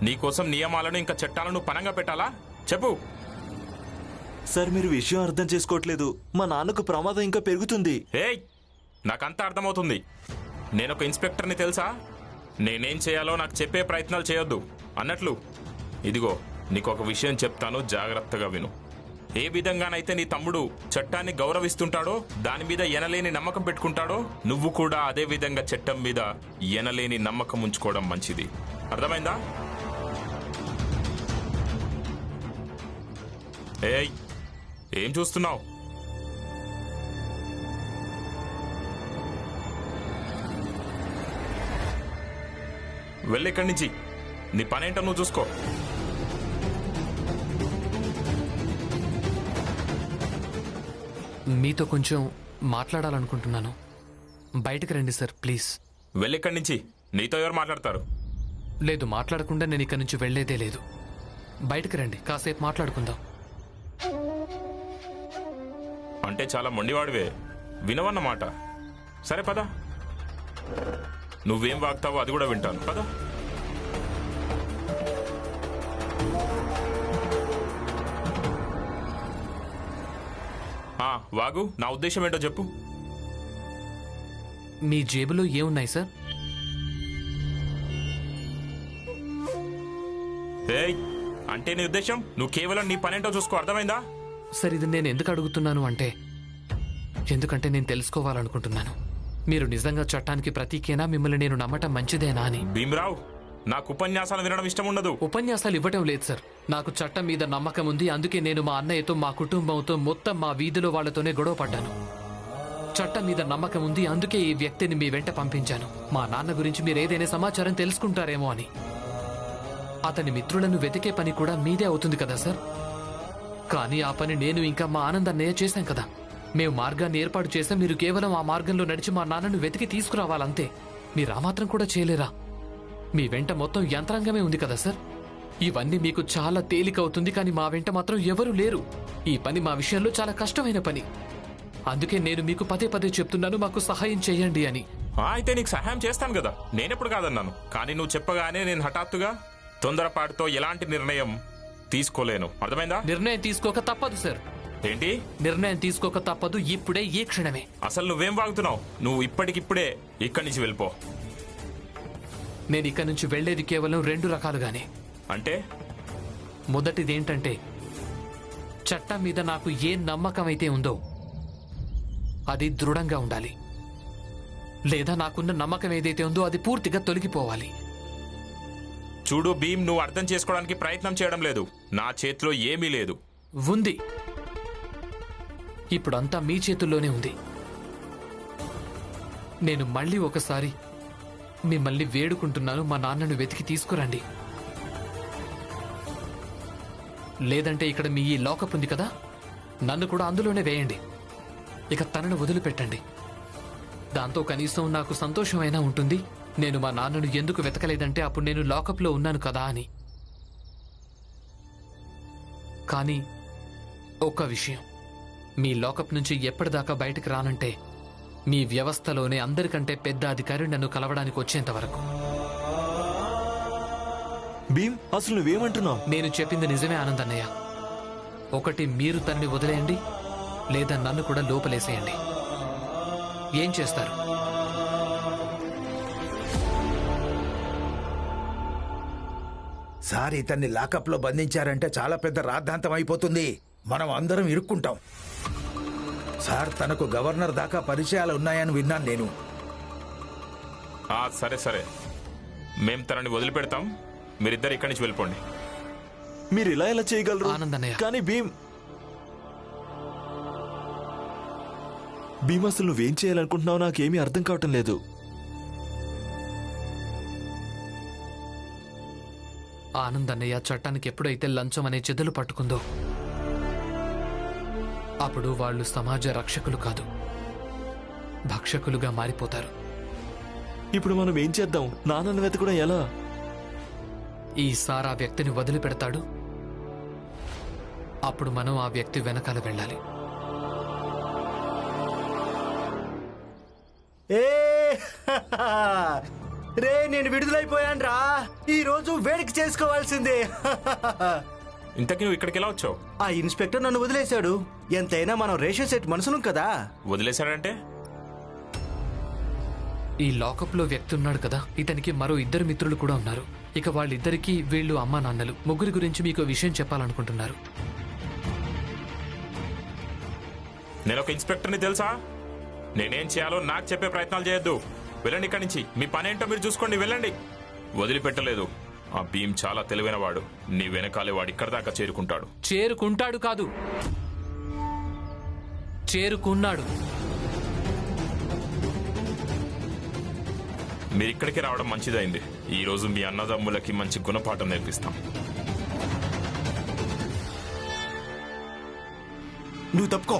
నీకోసం నియమాలను ఇంకా చట్టాలను పనంగా పెట్టాలా? చెప్పు. సార్, మీరు విషయం అర్థం చేసుకోవట్లేదు. మా నాన్నకు ప్రమాదం ఇంకా పెరుగుతుంది. ఏయ్, నాకంతా అర్థమవుతుంది. నేనొక ఇన్స్పెక్టర్ని తెలుసా? నేనేం చేయాలో నాకు చెప్పే ప్రయత్నాలు చేయొద్దు. అన్నట్లు ఇదిగో నీకొక విషయం చెప్తాను, జాగ్రత్తగా విను. ఏ విధంగానైతే నీ తమ్ముడు చట్టాన్ని గౌరవిస్తుంటాడో, దాని మీద ఎనలేని నమ్మకం పెట్టుకుంటాడో, నువ్వు కూడా అదే విధంగా చట్టం మీద ఎనలేని నమ్మకం ఉంచుకోవడం మంచిది. అర్థమైందా? ఏయ్, ఏం చూస్తున్నావు? వెళ్ళిక్కడి నుంచి. నీ పనేంటో నువ్వు చూసుకో. మీతో కొంచెం మాట్లాడాలనుకుంటున్నాను. బయటకు రండి సార్, ప్లీజ్. వెళ్ళిక్కడి నుంచి. నీతో ఎవరు మాట్లాడతారు? లేదు, మాట్లాడకుండా నేను ఇక్కడి నుంచి వెళ్లేదే లేదు. బయటకు రండి, కాసేపు మాట్లాడుకుందాం. అంటే చాలా మొండివాడివే, వినవన్నమాట. సరే పద. నువ్వేం వాగుతావో అది కూడా వింటాను. పద. వాగు. నా ఉద్దేశం ఏంటో చెప్పు. మీ జేబులో ఏమున్నాయి సార్? ఏయ్, అంటే నీ ఉద్దేశం నువ్వు కేవలం నీ పనేంటో చూసుకో. అర్థమైందా? సార్, ఇది నేను ఎందుకు అడుగుతున్నాను అంటే, ఎందుకంటే నేను తెలుసుకోవాలనుకుంటున్నాను. మీరు నిజంగా చట్టానికి ప్రతీకేనా? మిమ్మల్ని నేను నమ్మటం మంచిదేనా అని. భీమరావు, నాకు ఉపన్యాసాలు వినడం ఇష్టం ఉండదు. ఉపన్యాసాలు ఇవ్వటం లేదు సార్. నాకు చట్టం మీద నమ్మకం ఉంది. అందుకే నేను మా అన్నయ్యతో, మా కుటుంబంతో, మొత్తం మా వీధిలో వాళ్లతోనే గొడవ పడ్డాను. చట్టం మీద నమ్మకం ఉంది. అందుకే ఈ వ్యక్తిని మీ వెంట పంపించాను. మా నాన్న గురించి మీరు ఏదైనా సమాచారం తెలుసుకుంటారేమో అని. అతని మిత్రులను వెతికే పని కూడా మీదే అవుతుంది కదా సార్. కానీ ఆ పని నేను ఇంకా మా ఆనందన్నయ్య చేశాం కదా. మేము మార్గాన్ని ఏర్పాటు చేసాం. మీరు కేవలం ఆ మార్గంలో నడిచి మా నాన్నను వెతికి తీసుకురావాలంతే. మీరు ఆ మాత్రం కూడా చేయలేరా? మీ వెంట మొత్తం యంత్రాంగమే ఉంది కదా సార్. ఇవన్నీ మీకు చాలా తేలికవుతుంది, కానీ మా వెంట మాత్రం ఎవరూ లేరు. ఈ పని మా విషయంలో చాలా కష్టమైన పని. అందుకే నేను మీకు పదే పదే చెప్తున్నాను, మాకు సహాయం చేయండి అని. అయితే నీకు సహాయం చేస్తాను కదా, నేనెప్పుడు కాదన్నాను. కానీ నువ్వు చెప్పగానే నేను హఠాత్తుగా తొందరపాటుతో ఎలాంటి నిర్ణయం తీసుకోలేను. అర్థమైందా? నిర్ణయం తీసుకోక తప్పదు సార్. ఏంటి? నిర్ణయం తీసుకోక తప్పదు, ఇప్పుడే, ఈ క్షణమే. అసలు నువ్వేం వాగుతున్నావు? నువ్వు ఇప్పటికిప్పుడే ఇక్కడి నుంచి వెళ్ళిపో. నేను ఇక్కడి నుంచి వెళ్లేది కేవలం 2 రకాలుగానే. అంటే? మొదటిదేంటంటే, చట్టం మీద నాకు ఏ నమ్మకం అయితే ఉందో అది దృఢంగా ఉండాలి. లేదా నాకున్న నమ్మకం ఏదైతే ఉందో అది పూర్తిగా తొలగిపోవాలి. చూడు భీమ్, నువ్వు అర్థం చేసుకోవడానికి ప్రయత్నం చేయడం లేదు. నా చేతిలో ఏమీ లేదు. ఉంది. ఇప్పుడంతా మీ చేతుల్లోనే ఉంది. నేను మళ్ళీ ఒకసారి మిమ్మల్ని వేడుకుంటున్నాను, మా నాన్నను వెతికి తీసుకురండి. లేదంటే ఇక్కడ మీ ఈ లాకప్ ఉంది కదా, నన్ను కూడా అందులోనే వేయండి. ఇక తనను వదిలిపెట్టండి. దాంతో కనీసం నాకు సంతోషమైనా ఉంటుంది. నేను మా నాన్నను ఎందుకు వెతకలేదంటే అప్పుడు నేను లాకప్లో ఉన్నాను కదా అని. కానీ ఒక్క విషయం, మీ లాకప్ నుంచి ఎప్పటిదాకా బయటకు రానంటే మీ వ్యవస్థలోనే అందరికంటే పెద్ద అధికారి నన్ను కలవడానికి వచ్చేంత వరకు. భీమ్, అసలు నువ్వేమంటున్నావు? నేను చెప్పింది నిజమే ఆనందన్నయ్య. ఒకటి మీరు తనని వదిలేయండి, లేదా నన్ను కూడా లోపలేసేయండి. ఏం చేస్తారు? సార్, ఇతన్ని లాకప్లో బంధించారంటే చాలా పెద్ద రాద్ధాంతం అయిపోతుంది. మనం అందరం ఇరుక్కుంటాం. సార్, తనకు గవర్నర్ దాకా పరిచయాలు ఉన్నాయని విన్నాను నేను. సరే సరే, మేం తనని వదిలిపెడతాం. మీరిద్దరు ఇక్కడి నుంచి వెళ్ళిపోండి. మీరు ఇలా ఎలా చేయగలరు? ఆనందన్నయ్య, కానీ భీమ్ అసలు నువ్వేం చేయాలనుకుంటున్నావు నాకేమీ అర్థం కావటం లేదు. ఆనందన్నయ్య, చట్టానికి ఎప్పుడైతే లంచం అనే చెదలు పట్టుకుందో అప్పుడు వాళ్ళు సమాజ రక్షకులు కాదు, భక్షకులుగా మారిపోతారు. ఇప్పుడు మనం ఏం చేద్దాం? నాన్నను వెతకడం ఎలా? ఈసారి ఆ వ్యక్తిని వదిలిపెడతాడు, అప్పుడు మనం ఆ వ్యక్తి వెనకాల వెళ్ళాలి. రే నేను విడుదలైపోయాను రా. ఈ రోజు వేడికి చేసుకోవాల్సిందే. ఇంతకీ నువ్వు ఇక్కడికి ఎలా వచ్చావు? ఆ ఇన్స్పెక్టర్ నన్ను వదిలేశాడు. ఎంతైనా మనం రేషన్ సెట్ మనుషులం కదా. వదిలేశాడంటే? ఈ లాకప్ లో వ్యక్తి ఉన్నాడు కదా, ఇతనికి మరో 2 మిత్రులు కూడా ఉన్నారు. ఇక వాళ్ళిద్దరికీ వీళ్ళు అమ్మా నాన్నలు. ముగ్గురి గురించి మీకు విషయం చెప్పాలనుకుంటున్నారు. నేను ఒక ఇన్స్పెక్టర్ని తెలుసా? నేనేం చేయాలో నాకు చెప్పే ప్రయత్నాలు చేయొద్దు. వెళ్ళండి ఇక్కడి నుంచి. మీ పని ఏంటో మీరు చూసుకోండి, వెళ్ళండి. వదిలిపెట్టలేదు. ఆ భీమ్ చాలా తెలివైన వాడు. నీ వెనకాలే వాడు ఇక్కడి దాకా చేరుకుంటాడు. చేరుకుంటాడు కాదు, చేరుకున్నాడు. మీరు ఇక్కడికి రావడం మంచిదైంది. ఈ రోజు మీ అన్నదమ్ములకి మంచి గుణపాఠం నేర్పిస్తాం. నువ్వు తప్పుకో.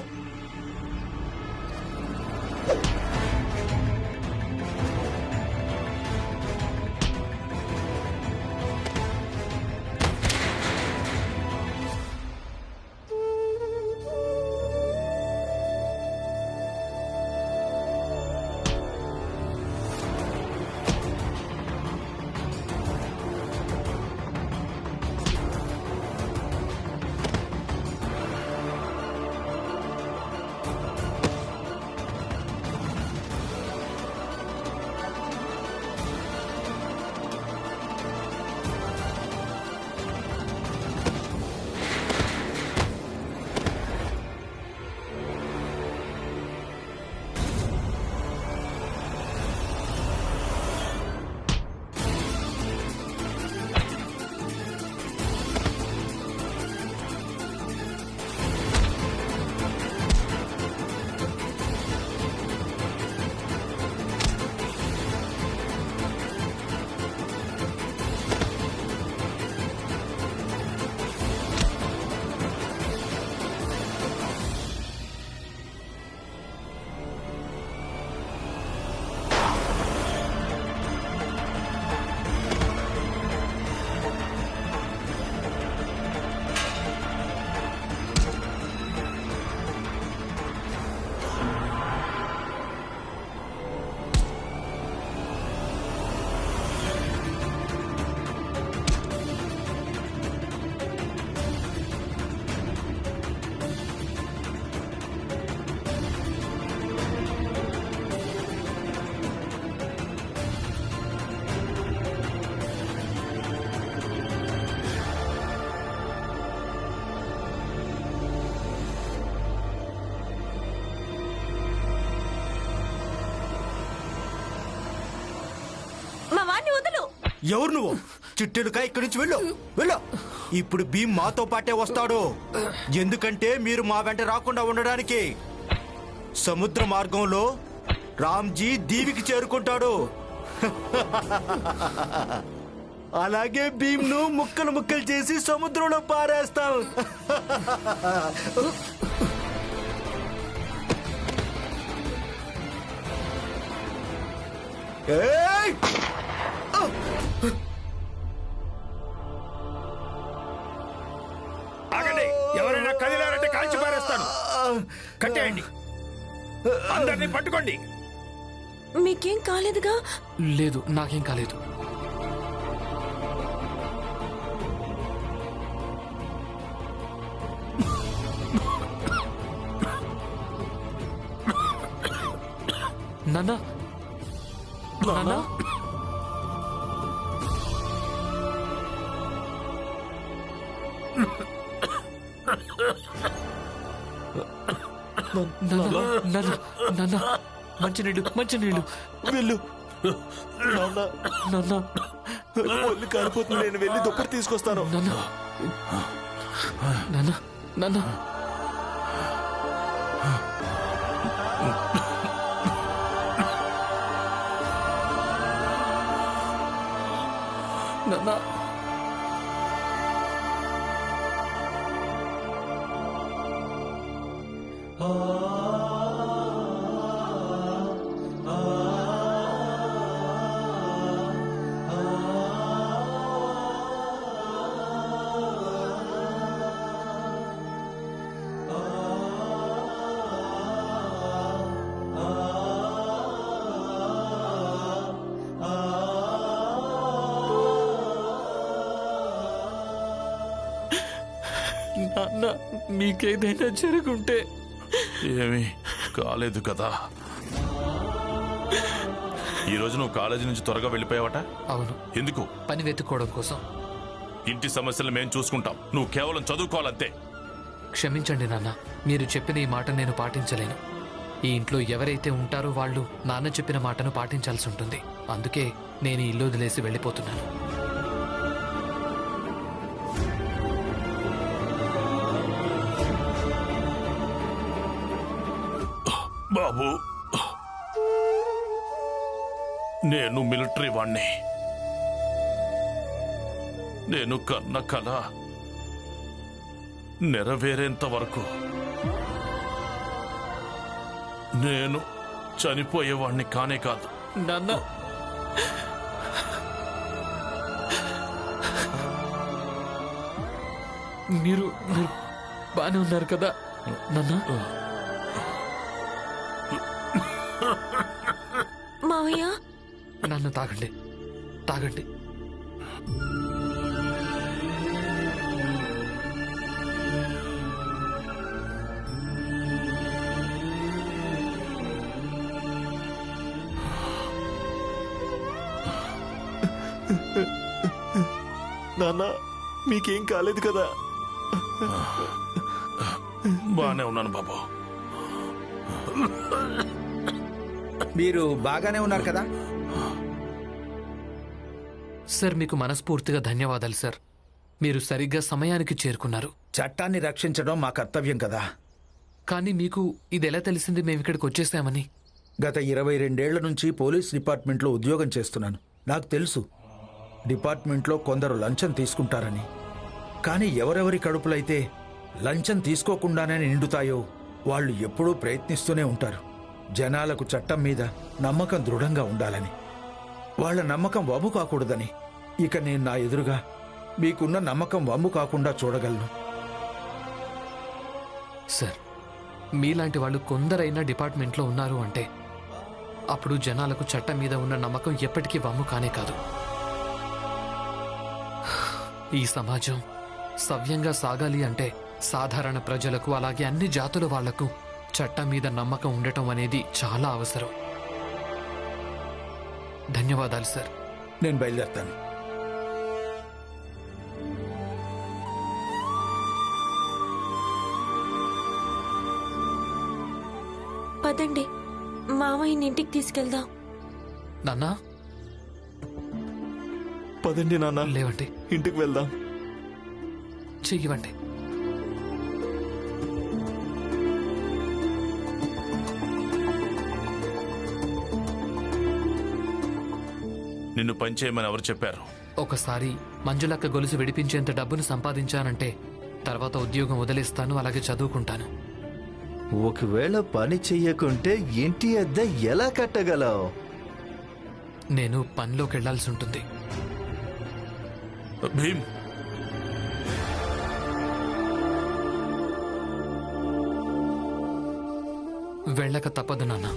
ఎవరు నువ్వు? చిట్టెలుకా, ఇక్కడి నుంచి వెళ్ళు, వెళ్ళు. ఇప్పుడు భీమ్ మాతో పాటే వస్తాడు. ఎందుకంటే మీరు మా వెంట రాకుండా ఉండడానికి. సముద్ర మార్గంలో రామ్జీ దీవికి చేరుకుంటాడు. అలాగే భీమ్ ను ముక్కలు ముక్కలు చేసి సముద్రంలో పారేస్తాం. ఏయ్! ఆగండి, ఎవరైనా కదిలారంటే కాల్చి పారేస్తాను. కట్టేయండి, అందరినీ పట్టుకోండి. మీకేం కాలేదుగా? లేదు, నాకేం కాలేదు. నాన్న, నాన్న, నాన్న, మంచినీళ్ళు, మంచినీళ్ళు. వెళ్ళు నాన్న, ఒళ్ళు కాలిపోతుంది. నేను వెళ్ళి దుప్పటి తీసుకొస్తాను. నాన్న, నాన్న, నాన్న. నాన్న, నాన్న మీకేదైనా జరుగుంటే. ఏమీ కాలేదు కదా. ఈ రోజు నువ్వు కాలేజీ నుంచి త్వరగా వెళ్ళిపోయావట. అవును, ఎందుకు? పని వెతుక్కోవడం కోసం. ఇంటి సమస్యలు మేం చూసుకుంటాం, నువ్వు కేవలం చదువుకోవాలంతే. క్షమించండి నాన్న, మీరు చెప్పిన ఈ మాట నేను పాటించలేను. ఈ ఇంట్లో ఎవరైతే ఉంటారో వాళ్ళు నాన్న చెప్పిన మాటను పాటించాల్సి ఉంటుంది. అందుకే నేను ఈ ఇల్లు వదిలేసి వెళ్ళిపోతున్నాను. బాబు, నేను మిలిటరీ వాణ్ణి. నేను కన్న కల నెరవేరేంత వరకు నేను చనిపోయేవాణ్ణి కానే కాదు. నాన్న, మీరు బానే ఉన్నారు కదా నాన్న? మావయ్య, నన్ను తాగండి, తాగండి. నాన్న మీకేం కాలేదు కదా? బానే ఉన్నాను బాబు. మీరు బాగానే ఉన్నారు కదా? సార్, మీకు మనస్ఫూర్తిగా ధన్యవాదాలు సార్. మీరు సరిగ్గా సమయానికి చేరుకున్నారు. చట్టాన్ని రక్షించడం మా కర్తవ్యం కదా. కానీ మీకు ఇది ఎలా తెలిసింది మేము ఇక్కడికి వచ్చేసామని? గత 22 నుంచి పోలీస్ డిపార్ట్మెంట్లో ఉద్యోగం చేస్తున్నాను. నాకు తెలుసు డిపార్ట్మెంట్లో కొందరు లంచం తీసుకుంటారని. కానీ ఎవరెవరి కడుపులైతే లంచం తీసుకోకుండానే నిండుతాయో వాళ్ళు ఎప్పుడూ ప్రయత్నిస్తూనే ఉంటారు. జనాలకు చట్టం మీద నమ్మకం దృఢంగా ఉండాలని, వాళ్ళ నమ్మకం వమ్ము కాకూడదని. ఇక నేను నా ఎదురుగా మీకున్న నమ్మకం వమ్ము కాకుండా చూడగలను. సార్, మీలాంటి వాళ్ళు కొందరైనా డిపార్ట్మెంట్లో ఉన్నారు అంటే అప్పుడు జనాలకు చట్టం మీద ఉన్న నమ్మకం ఎప్పటికీ వమ్ము కానే కాదు. ఈ సమాజం సవ్యంగా సాగాలి అంటే సాధారణ ప్రజలకు అలాగే అన్ని జాతుల వాళ్లకు చట్టం మీద నమ్మకం ఉండటం అనేది చాలా అవసరం. ధన్యవాదాలు సార్. నేను బయలుదేరుతాను. పదండి, మావయ్యని ఇంటికి తీసుకెళ్దాం. నాన్నా, పదండి నాన్న, లేవండి, ఇంటికి వెళ్దాం. చెయ్యివ్వండి. నిన్ను పనిచేయమని ఎవరు చెప్పారు? ఒకసారి మంజులక్క గొలుసు విడిపించేంత డబ్బును సంపాదించానంటే తర్వాత ఉద్యోగం వదిలేస్తాను, అలాగే చదువుకుంటాను. ఒకవేళ పని చెయ్యకుంటే ఇంటి అద్దె ఎలా కట్టగలవు? నేను పనిలోకి వెళ్లాల్సి ఉంటుంది. భీమ్, వెళ్ళక తప్పదు నాన్న.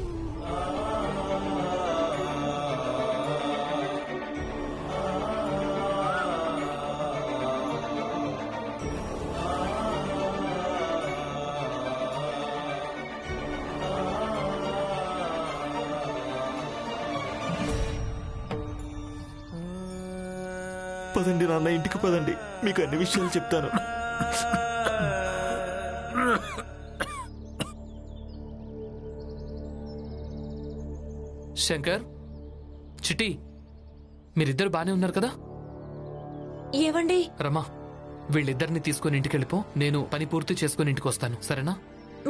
పదండి నాన్న, ఇంటికి పదండి, మీకు అన్ని విషయాలు చెప్తాను. శంకర్, చిట్టి, మీరిద్దరు బానే ఉన్నారు కదా? ఏవండి, రమా, వీళ్ళిద్దరిని తీసుకుని ఇంటికి వెళ్ళిపో. నేను పని పూర్తి చేసుకుని ఇంటికి వస్తాను, సరేనా?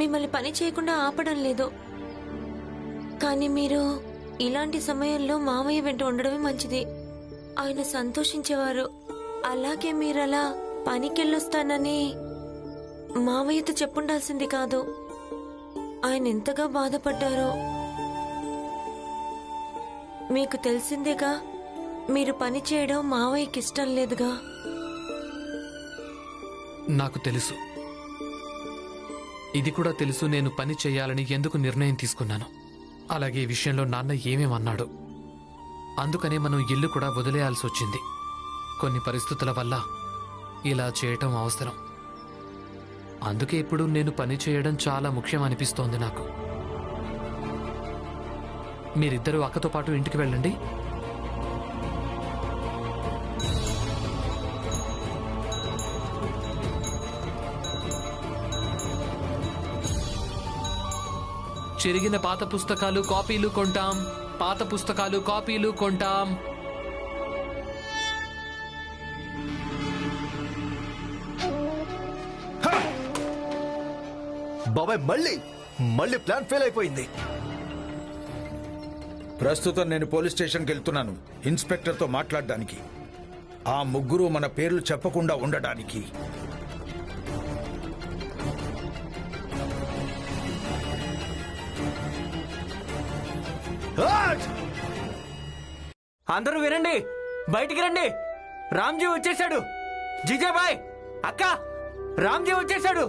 మిమ్మల్ని పని చేయకుండా ఆపడం లేదు. కానీ మీరు ఇలాంటి సమయంలో మావయ్య వెంట ఉండడమే మంచిది. ఆయన సంతోషించేవారు. అలాగే మీరలా పనికెళ్ళొస్తానని మావయ్యతో చెప్పుండాల్సింది కాదు. ఆయన ఎంతగా బాధపడ్డారో మీకు తెలిసిందేగా. మీరు పని చేయడం మావయ్యకి ఇష్టం లేదుగా. నాకు తెలుసు, ఇది కూడా తెలుసు నేను పని చేయాలని ఎందుకు నిర్ణయం తీసుకున్నాను. అలాగే ఈ విషయంలో నాన్న ఏమేమన్నాడు. అందుకనే మనం ఇల్లు కూడా వదిలేయాల్సి వచ్చింది. కొన్ని పరిస్థితుల వల్ల ఇలా చేయటం అవసరం. అందుకే ఇప్పుడు నేను పని చేయడం చాలా ముఖ్యం అనిపిస్తోంది నాకు. మీరిద్దరూ అక్కతో పాటు ఇంటికి వెళ్ళండి. చెరిగిన పాత పుస్తకాలు కాపీలు కొంటాం. పాత పుస్తకాలు కాపీలు కొంటాం. బాబాయ్ మళ్ళీ ప్లాన్ ఫెయిల్ అయిపోయింది. ప్రస్తుతం నేను పోలీస్ స్టేషన్కి వెళ్తున్నాను ఇన్స్పెక్టర్తో మాట్లాడడానికి. ఆ ముగ్గురు మన పేర్లు చెప్పకుండా ఉండడానికి. అందరూ వినండి, బయటికి రండి. రామ్జీ వచ్చేసాడు. జిజాబాయ్, అక్క, రామ్జీ వచ్చేసాడు.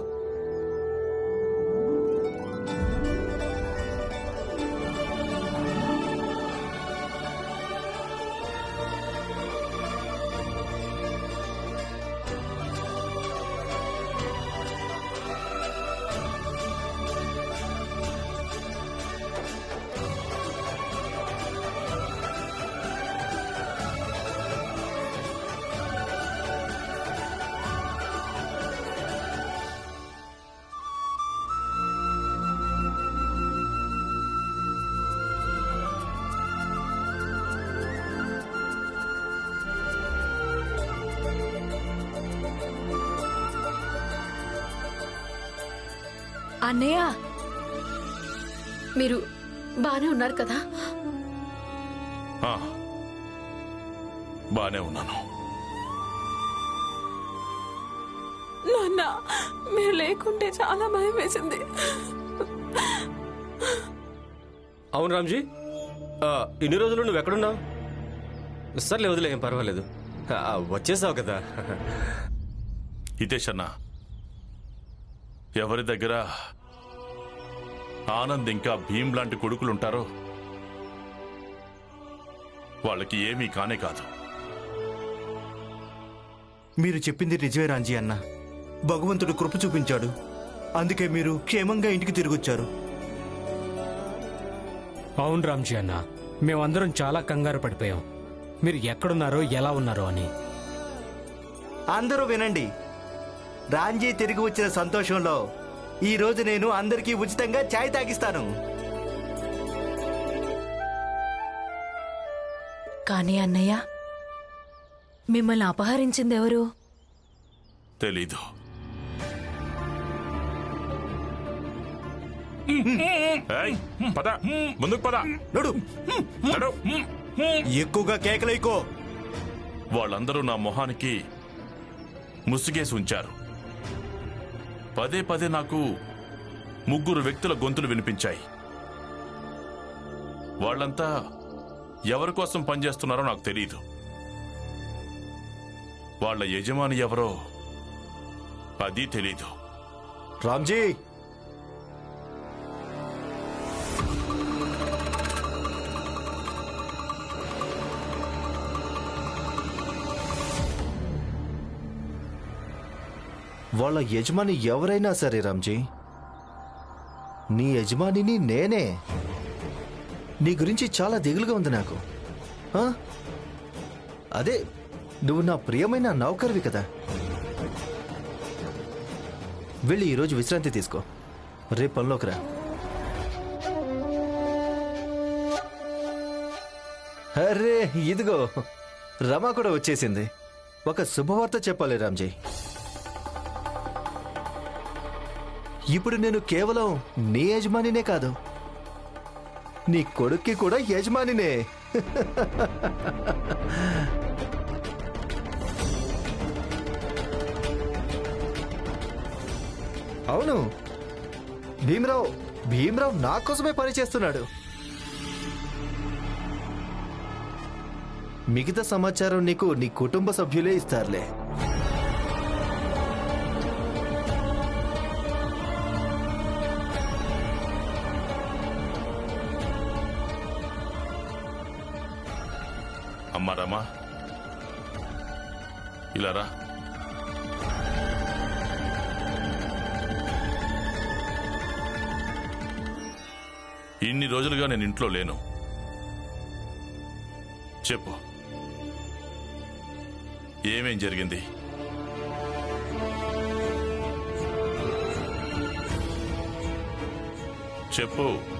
అన్నయ్య, మీరు బానే ఉన్నారు కదా? ఆ, బానే ఉన్నాను. నాన్న, మీరు లేకుంటే చాలా భయం వేసింది. అవును రామ్జీ, ఇన్ని రోజులు నువ్వు ఎక్కడున్నావు? సర్లే వదిలే, ఏం పర్వాలేదు. వచ్చేసావు కదా. హితేష్ అన్న, ఎవరి దగ్గర ఆనంద్ ఇంకా భీమ్ లాంటి కొడుకులుంటారో వాళ్ళకి ఏమీ కానే కాదు. మీరు చెప్పింది నిజమే రాంజీ అన్న. భగవంతుడు కృప చూపించాడు. అందుకే మీరు క్షేమంగా ఇంటికి తిరిగొచ్చారు. అవును రామ్జీ అన్న, మేమందరం చాలా కంగారు పడిపోయాం మీరు ఎక్కడున్నారో ఎలా ఉన్నారో అని. అందరూ వినండి, రాంజీ తిరిగి వచ్చిన సంతోషంలో ఈ రోజు నేను అందరికీ ఉచితంగా ఛాయ్ తాగిస్తాను. కానీ అన్నయ్య, మిమ్మల్ని అపహరించింది ఎవరు? తెలీదు. ఏయ్, పద, ముందుకు పద. నడు. నడు. ఎక్కువగా కేకలేకో. వాళ్ళందరూ నా మొహానికి ముసుగేసి ఉంచారు. పదే పదే నాకు ముగ్గురు వ్యక్తుల గొంతులు వినిపించాయి. వాళ్ళంతా ఎవరి కోసం పనిచేస్తున్నారో నాకు తెలియదు. వాళ్ళ యజమాని ఎవరో అది తెలీదు. రామ్జీ, వాళ్ళ యజమాని ఎవరైనా సరే రామ్జీ, నీ యజమానిని నేనే. నీ గురించి చాలా దిగులుగా ఉంది నాకు. అదే, నువ్వు నా ప్రియమైన నౌకర్వి కదా. వెళ్ళి ఈరోజు విశ్రాంతి తీసుకో, రేపు పనిలోకి రా. అరే ఇదిగో, రమా కూడా వచ్చేసింది. ఒక శుభవార్త చెప్పాలి రామ్జీ. ఇప్పుడు నేను కేవలం నీ యజమానినే కాదు, నీ కొడుక్కి కూడా యజమానినే. అవును, భీమరావు నా కోసమే పనిచేస్తున్నాడు. మిగతా సమాచారం నీకు నీ కుటుంబ సభ్యులే ఇస్తారులే. అమ్మా రమా, ఇలా రా. ఇన్ని రోజులుగా నేను ఇంట్లో లేను. చెప్పు, ఏమేం జరిగింది? చెప్పు.